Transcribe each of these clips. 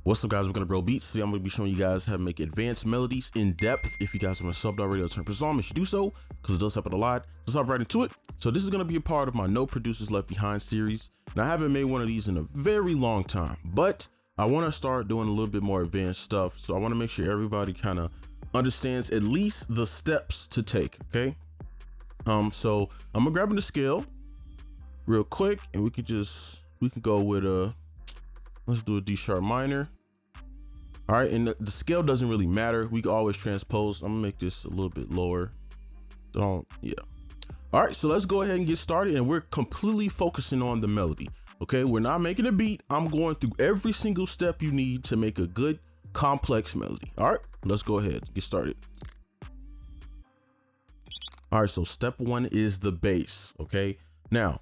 What's up, guys? We're gonna bro beats. Today I'm gonna be showing you guys how to make advanced melodies in depth. If you guys haven't subbed already, I'll turn this on. You should do so because it does happen a lot. Let's hop right into it. So this is gonna be a part of my No Producers Left Behind series. And I haven't made one of these in a very long time, but I want to start doing a little bit more advanced stuff. So I want to make sure everybody kind of understands at least the steps to take. Okay. So I'm gonna grab the scale real quick, and we can go with let's do a D sharp minor. All right, and the scale doesn't really matter. We can always transpose. I'm gonna make this a little bit lower. Yeah. All right, so let's go ahead and get started, and we're completely focusing on the melody. Okay, we're not making a beat. I'm going through every single step you need to make a good complex melody. All right, let's go ahead, get started. All right, so step one is the bass. Okay, now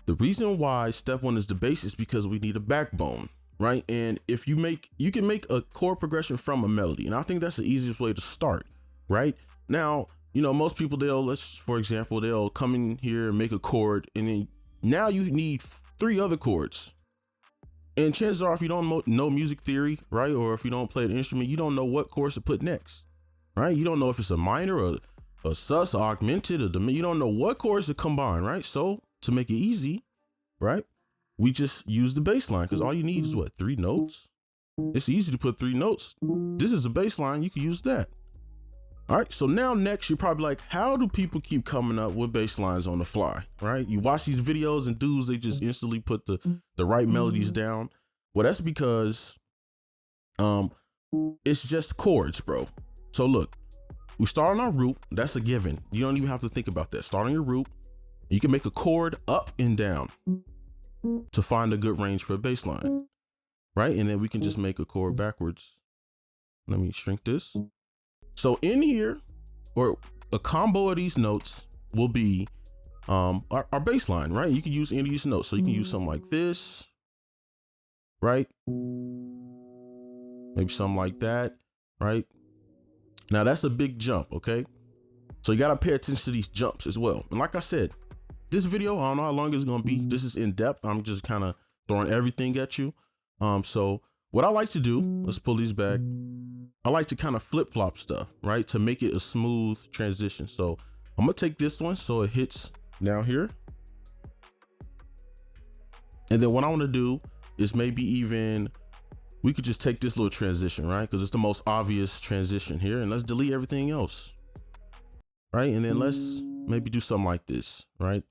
the reason why step one is the bass is because we need a backbone. Right, and if you can make a chord progression from a melody, and I think that's the easiest way to start. Right now, you know, most people, for example, they'll come in here and make a chord, and then now you need 3 other chords. And chances are, if you don't know music theory, right, or if you don't play an instrument, you don't know what chords to put next. Right, you don't know if it's a minor or a sus, or augmented, or you don't know what chords to combine. Right, so to make it easy, right, we just use the bass line, because all you need is what, 3 notes? It's easy to put 3 notes. This is a bass line, you can use that. All right, so now next, you're probably like, how do people keep coming up with bass lines on the fly, right? You watch these videos and dudes, they just instantly put the right melodies down. Well, that's because it's just chords, bro. So look, we start on our root, that's a given. You don't even have to think about that. Start on your root, you can make a chord up and down to find a good range for a bass line, right? And then we can just make a chord backwards. Let me shrink this. So in here, or a combo of these notes will be our bass line, right? You can use any of these notes. So you can use something like this, right? Maybe something like that, right? Now that's a big jump, okay? So you gotta pay attention to these jumps as well. And like I said, this video, I don't know how long it's gonna be. This is in depth. I'm just kind of throwing everything at you. So what I like to do, let's pull these back. I like to kind of flip flop stuff, right? To make it a smooth transition. So I'm gonna take this one so it hits down here. And then what I wanna do is we could just take this little transition, right? Because it's the most obvious transition here, and let's delete everything else, right? And then let's maybe do something like this, right?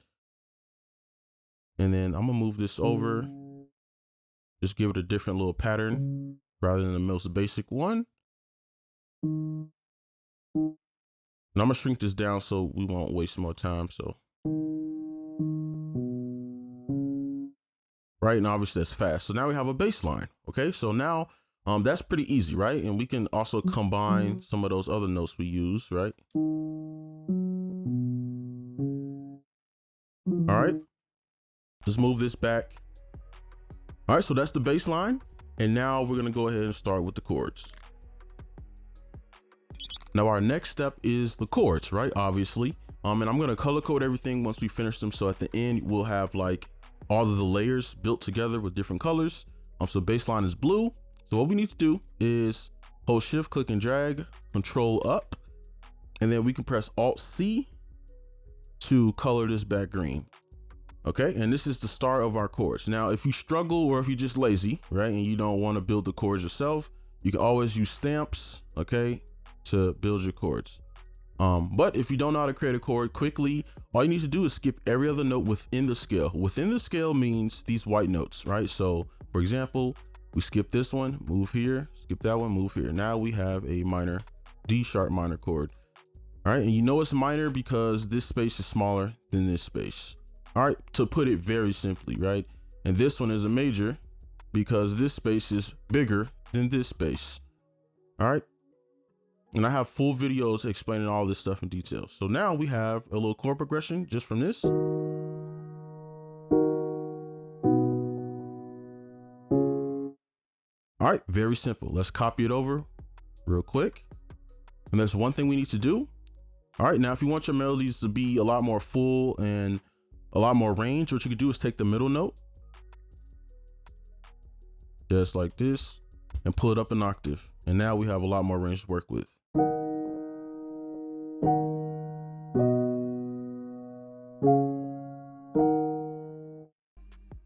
And then I'm gonna move this over, just give it a different little pattern rather than the most basic one. And I'm gonna shrink this down so we won't waste more time. So, right, and obviously that's fast. So now we have a bass line. Okay, so now that's pretty easy, right? And we can also combine some of those other notes we use, right? All right. Let's move this back. All right, so that's the bass line. And now we're gonna go ahead and start with the chords. Now our next step is the chords, right? Obviously. And I'm gonna color code everything once we finish them. So at the end, we'll have like all of the layers built together with different colors. So bass line is blue. So what we need to do is hold Shift, click and drag, Control up, and then we can press Alt C to color this back green. Okay, and this is the start of our chords. Now, if you struggle or if you're just lazy, right, and you don't want to build the chords yourself, you can always use stamps, okay, to build your chords. But if you don't know how to create a chord quickly, all you need to do is skip every other note within the scale. Within the scale means these white notes, right? So, for example, we skip this one, move here, skip that one, move here. Now we have a minor, D sharp minor chord. All right, and you know it's minor because this space is smaller than this space. All right, to put it very simply, right? And this one is a major because this space is bigger than this space. All right. And I have full videos explaining all this stuff in detail. So now we have a little chord progression just from this. All right, very simple. Let's copy it over real quick. And there's one thing we need to do. All right, now if you want your melodies to be a lot more full and a lot more range, what you could do is take the middle note, just like this, and pull it up an octave. And now we have a lot more range to work with.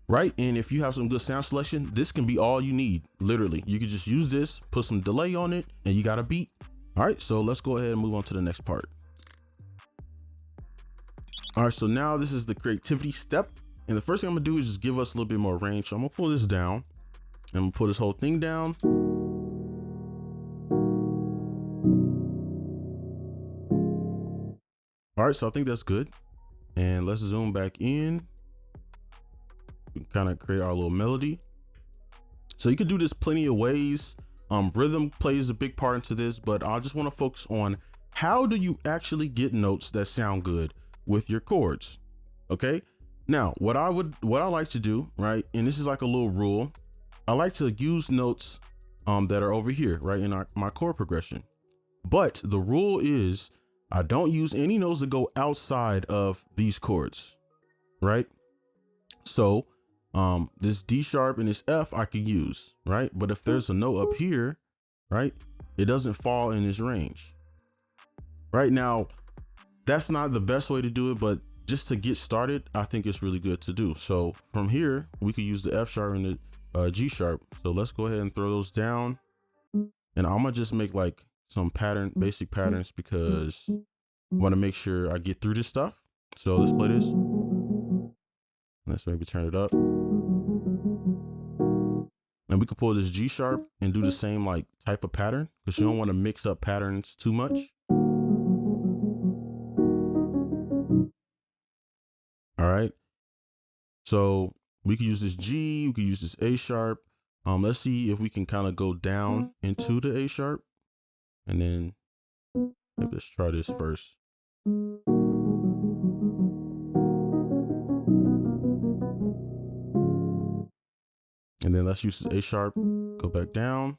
Right, and if you have some good sound selection, this can be all you need. Literally, you can just use this, put some delay on it, and you got a beat. All right, so let's go ahead and move on to the next part. All right, so now this is the creativity step. And the first thing I'm gonna do is just give us a little bit more range. So I'm gonna pull this down, and I'm gonna pull this whole thing down. All right, so I think that's good. And let's zoom back in. We kind of create our little melody. So you can do this plenty of ways. Rhythm plays a big part into this, but I just want to focus on how do you actually get notes that sound good with your chords. Okay. Now, what I like to do, right, and this is like a little rule, I like to use notes that are over here, right, in my chord progression. But the rule is I don't use any notes that go outside of these chords, right? So this D sharp and this F I could use, right? But if there's a note up here, right, it doesn't fall in this range. Right now, that's not the best way to do it, but just to get started, I think it's really good to do. So from here, we could use the F sharp and the G sharp. So let's go ahead and throw those down. And I'm gonna just make like some basic patterns because I want to make sure I get through this stuff. So let's play this. Let's maybe turn it up. And we can pull this G sharp and do the same like type of pattern because you don't want to mix up patterns too much. All right. So we could use this G, we could use this A sharp. Let's see if we can kind of go down into the A sharp. And then maybe let's try this first. And then let's use this A sharp, go back down.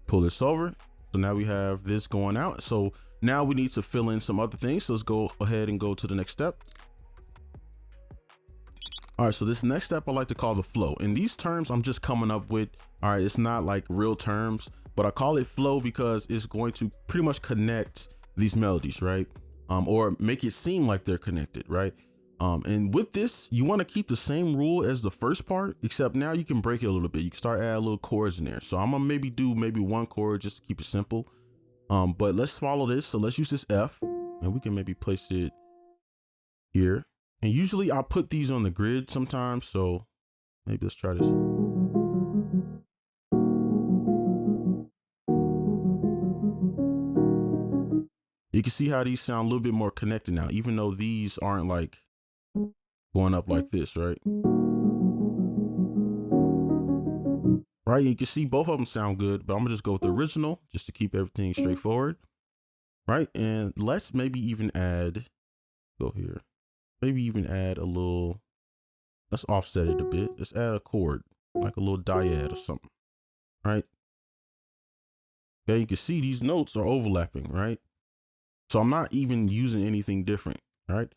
Pull this over. So now we have this going out. So now we need to fill in some other things. So let's go ahead and go to the next step. All right, so this next step I like to call the flow. And these terms I'm just coming up with. All right, it's not like real terms, but I call it flow because it's going to pretty much connect these melodies, right? Or make it seem like they're connected, right? And with this, you want to keep the same rule as the first part, except now you can break it a little bit. You can start adding little chords in there. So I'm gonna do one chord just to keep it simple. But let's follow this. So let's use this F, and we can maybe place it here. And usually I'll put these on the grid sometimes. So maybe let's try this. You can see how these sound a little bit more connected now, even though these aren't like going up like this, right? Right, you can see both of them sound good, but I'm gonna just go with the original just to keep everything straightforward. Right, and let's maybe even add, go here, maybe even add a little, let's offset it a bit. Let's add a chord, like a little dyad or something, right? Okay, you can see these notes are overlapping, right? So I'm not even using anything different, right?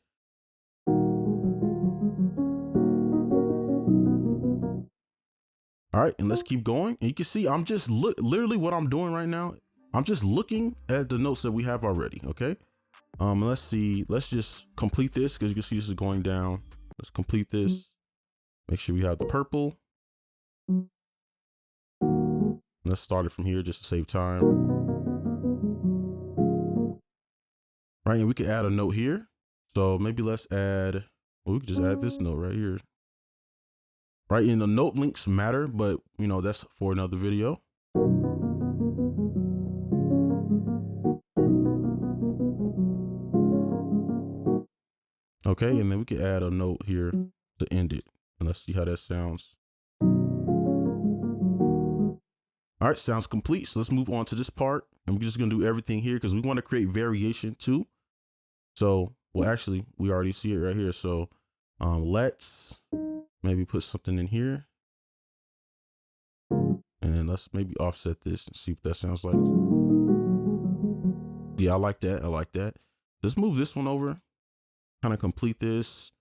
All right, and let's keep going. And you can see I'm just literally what I'm doing right now. I'm just looking at the notes that we have already, okay? Let's see, let's just complete this because you can see this is going down. Let's complete this. Make sure we have the purple. Let's start it from here just to save time. Right, and we could add a note here. So maybe let's add, well, we could just add this note right here. Right, and the note links matter, but you know, that's for another video. Okay, and then we can add a note here to end it. And let's see how that sounds. All right, sounds complete. So let's move on to this part. And we're just gonna do everything here because we want to create variation too. So, well, actually, we already see it right here. So let's maybe put something in here. And then let's maybe offset this and see what that sounds like. Yeah, I like that. I like that. Let's move this one over. kind of complete this,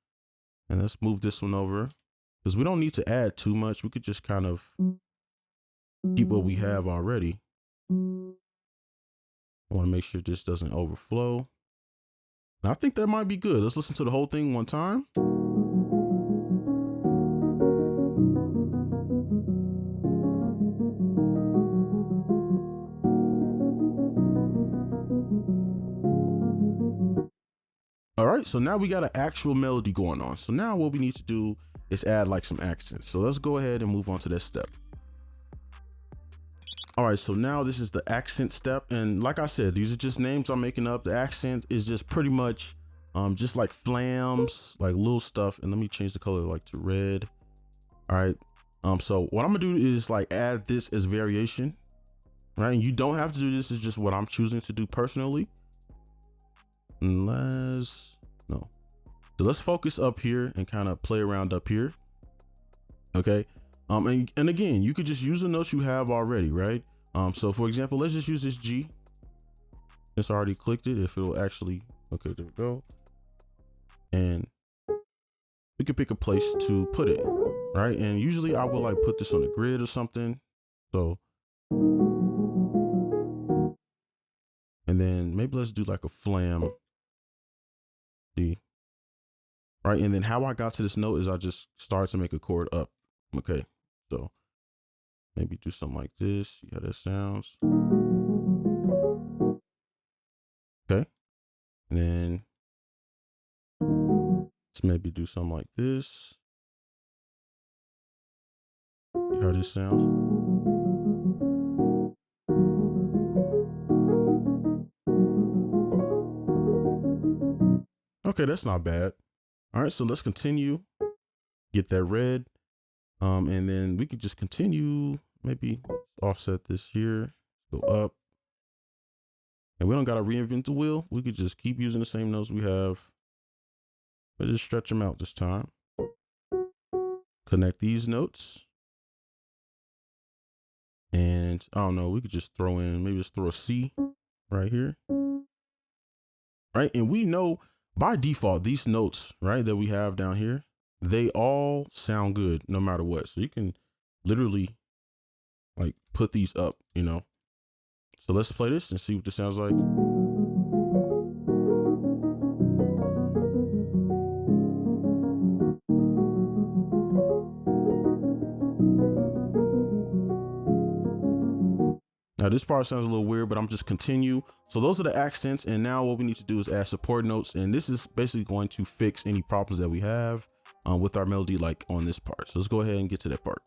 and let's move this one over because we don't need to add too much. We could just kind of keep what we have already. I want to make sure this doesn't overflow. And I think that might be good. Let's listen to the whole thing one time. All right, so now we got an actual melody going on. So now what we need to do is add like some accents. So let's go ahead and move on to that step. All right, so now this is the accent step. And like I said, these are just names I'm making up. The accent is just pretty much just like flams, like little stuff. And let me change the color like to red. All right, so what I'm gonna do is like add this as variation, right? And you don't have to do this, it's just what I'm choosing to do personally. So let's focus up here and kind of play around up here. Okay. And again, you could just use the notes you have already, right? So for example, let's just use this G. It's already clicked it. If it'll actually, okay, there we go. And we could pick a place to put it, right? And usually I will like put this on the grid or something. So, and then maybe let's do like a flam. D. Right, and then how I got to this note is I just started to make a chord up. Okay, so maybe do something like this. See how that sounds. Okay, and then let's maybe do something like this. See how this sounds. Okay, that's not bad. All right, so let's continue. Get that red. And then we could just continue, maybe offset this here, go up. And we don't gotta reinvent the wheel. We could just keep using the same notes we have, but just stretch them out this time. Connect these notes. And I don't know, we could just throw in, maybe just throw a C right here. Right, and we know by default, these notes, right, that we have down here, they all sound good no matter what. So you can literally like put these up, you know. So let's play this and see what this sounds like. Now this part sounds a little weird, but I'm just continue. So those are the accents. And now what we need to do is add support notes. And this is basically going to fix any problems that we have with our melody, like on this part. So let's go ahead and get to that part.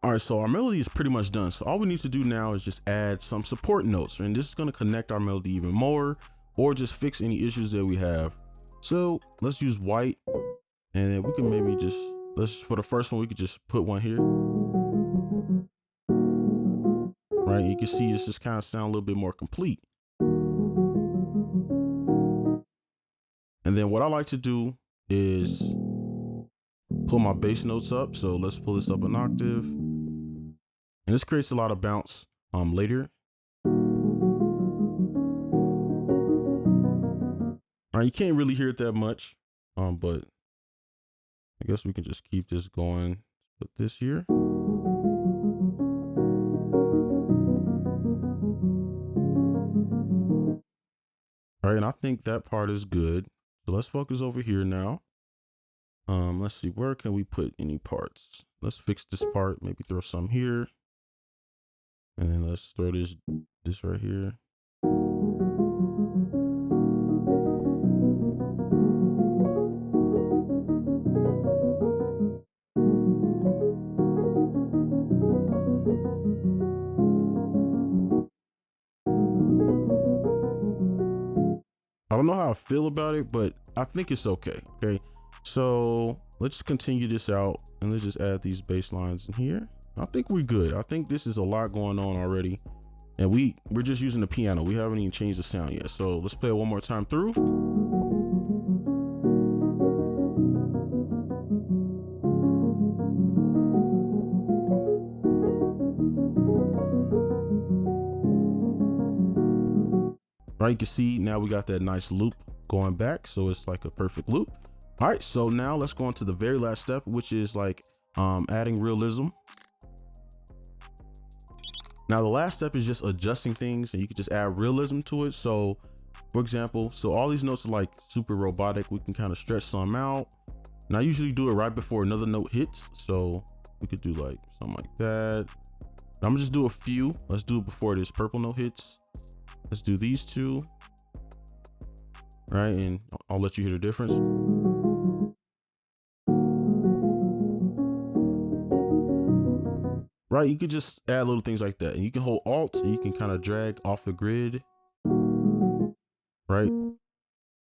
All right, so our melody is pretty much done. So all we need to do now is just add some support notes. And this is going to connect our melody even more, or just fix any issues that we have. So let's use white. And then we can maybe just, for the first one, we could just put one here. Right, you can see it's just kind of sound a little bit more complete. And then what I like to do is pull my bass notes up. So let's pull this up an octave. And this creates a lot of bounce later. All right, you can't really hear it that much, but I guess we can just keep this going. Put this here. All right, and I think that part is good. So let's focus over here now. Let's see, where can we put any parts? Let's fix this part, maybe throw some here. And then let's throw this right here. I don't know how I feel about it, but I think it's okay. Okay, so let's continue this out and let's just add these bass lines in here. I think we're good. I think this is a lot going on already, and we're just using the piano. We haven't even changed the sound yet. So let's play it one more time through. Right, you can see now we got that nice loop going back, so it's like a perfect loop. All right, so now let's go on to the very last step, which is like adding realism. Now the last step is just adjusting things, and you can just add realism to it. So for example, so all these notes are like super robotic. We can kind of stretch some out, and I usually do it right before another note hits. So we could do like something like that. I'm gonna just do a few. Let's do it before this purple note hits. Let's do these two, right? And I'll let you hear the difference. Right, you could just add little things like that, and you can hold Alt and you can kind of drag off the grid, right?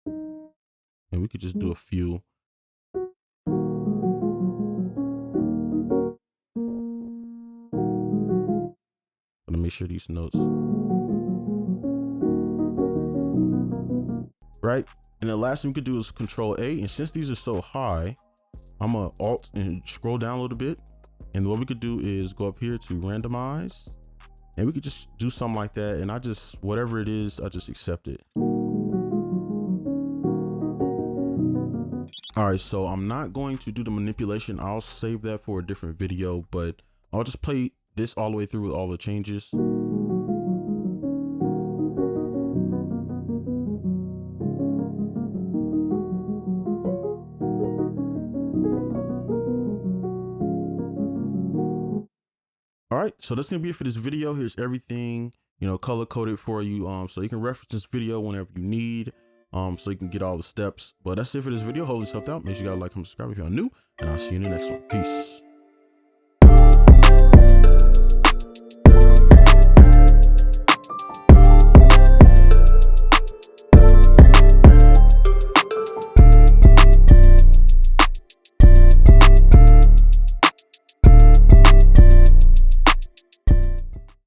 And we could just do a few. Gonna make sure these notes, right? And the last thing we could do is Control A, and since these are so high, I'm gonna Alt and scroll down a little bit. And what we could do is go up here to randomize, and we could just do something like that. And I just, whatever it is, I just accept it. All right, so I'm not going to do the manipulation. I'll save that for a different video, but I'll just play this all the way through with all the changes. All right, so that's gonna be it for this video. Here's everything, you know, color coded for you, so you can reference this video whenever you need, so you can get all the steps. But that's it for this video. Hope this helped out. Make sure you guys like and subscribe if you're new, and I'll see you in the next one. Peace.